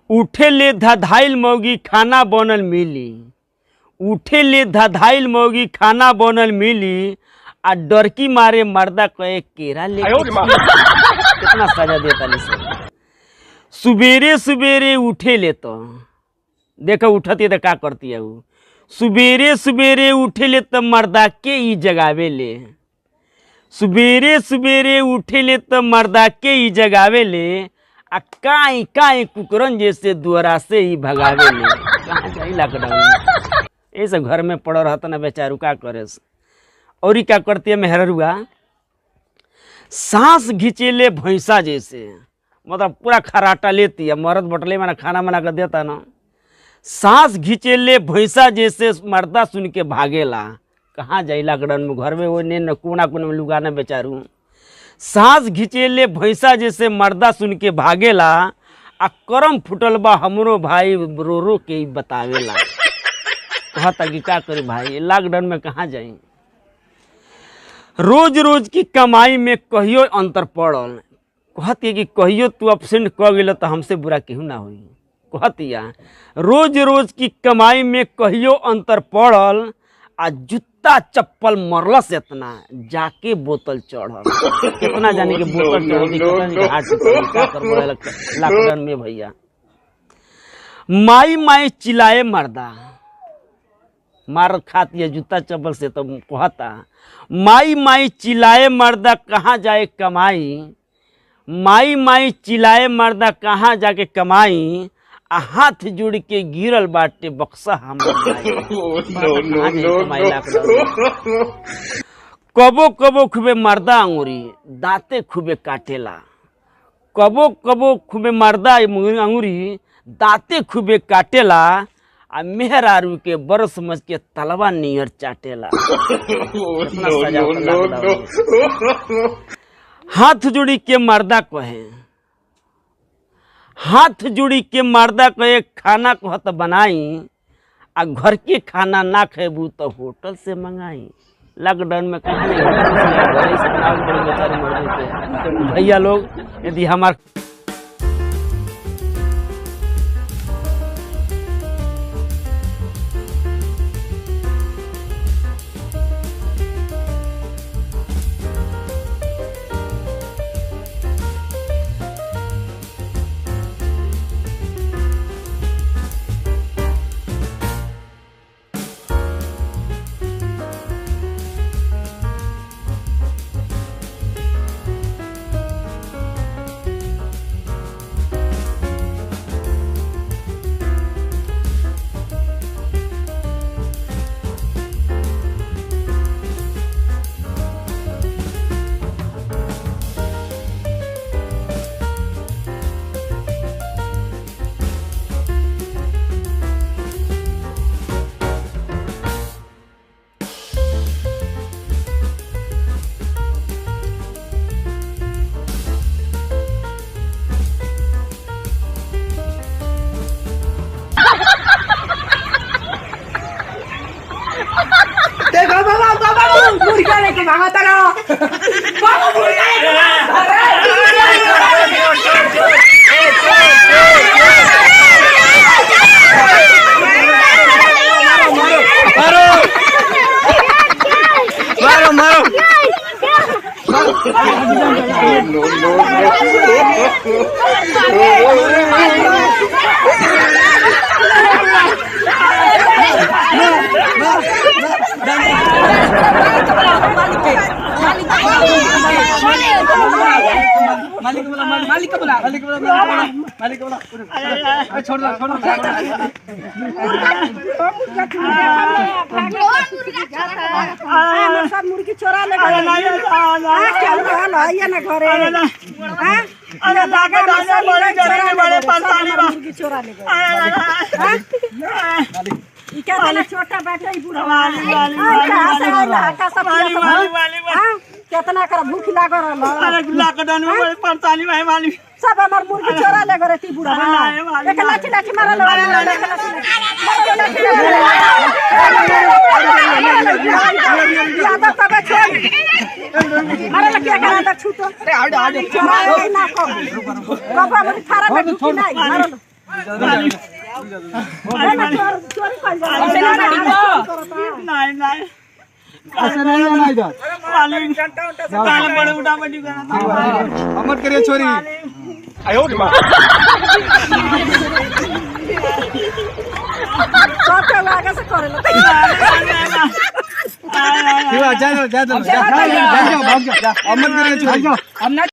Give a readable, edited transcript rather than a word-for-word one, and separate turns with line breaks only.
उठे ले धधाइल मौगी खाना बनल मिली, उठे ले धधाइल मौगी खाना बनल मिली, आ डरकी मारे मर्दा कहे केरा ले। कितना सजा देता नहीं। सुबेरे सुबेरे उठे ले तो देखो उठती है तो क्या करती है वो। सुबेरे सुबेरे उठे ले तो मर्दा के ही जगावे ले, सुबेरे सुबेरे उठे ले तो मर्दा के ही जगावे ले, आ काई काई कुकरन जैसे दुआरा से ही भगावे ले। कहाँ जाई लॉकडाउन ऐसे घर में पड़ रहा था ना बेचारू, का करे। और ही क्या करती है मेहरुआ, सांस घींचे ले भैंसा जैसे, मतलब पूरा खराटा लेती है। मर्द बटले में खाना बना कर देता ना, सांस घींचे ले भैंसा जैसे मर्दा सुन के भागेला। कहाँ जाई लॉकडाउन में, घर में वो ने कोना कोना में लुगाना बेचारू। सांस घींचे ले भैंसा जैसे मर्दा सुन के भागेला, आ करम फुटल बा हमरो भाई रो रो के बतावेला। कहता कि क्या करी भाई लॉकडाउन में कहाँ जाई। रोज रोज की कमाई में कहियो अंतर पड़ल। कहती कि कहियो तू अपसेंट कह गए तो हमसे बुरा केहू ना हुई। कहतिया रोज रोज की कमाई में कहियो अंतर पड़ल, आ जूता चप्पल मरलस इतना जाके बोतल चढ़ल। कितना जाने के बोतल चढ़ल लॉकडाउन में भैया। माई माई चिल्लाए मर्दा, मार खाती है जूता चप्पल से। तो कहता माई माई चिल्लाए मर्दा कहाँ जाए कमाई, माई माई चिल्लाए मर्दा कहाँ जाके कमाई, आ हाथ जुड़ के गिरल बाटे बक्सा हम। कबो कबो खूबे मर्दा अंगूरी दांते खूबे काटेला, कबो कबो खूबे मर्दा अंगूरी दांते खूबे काटेला, आ मेहरारू के बर समझ के तलवा नियर चाटेला। हाथ जुड़ी के मर्दा कहे, हाथ जुड़ी के मर्दा कहे खाना कहत बनाई, आ घर के खाना ना खेबू तो होटल से मंगाई। लॉकडाउन में कहाँ भैया लोग यदि हमारे
मुर्गी चोरा ले मुर्गी चोरा ले छोटा बेटा कितना कर भूख लागल लॉकडाउन में परेशानी भाई माली सब हमार मुर्गी चोरा ले गरे ती बुढ़ा एक लाठी लाठी मारल ज्यादा तब छोड़ मारल के करा त छूटो अरे हट हट ना को बाबा मुझे थारा में नहीं मारल चोरी कर
नहीं नहीं
ऐसा नहीं होना इधर
मालिक काल बड़े उठा बड़ी करा
मत करिए चोरी
सब के आगे से करे लो
जा भाग जाओ मत करिए चोरी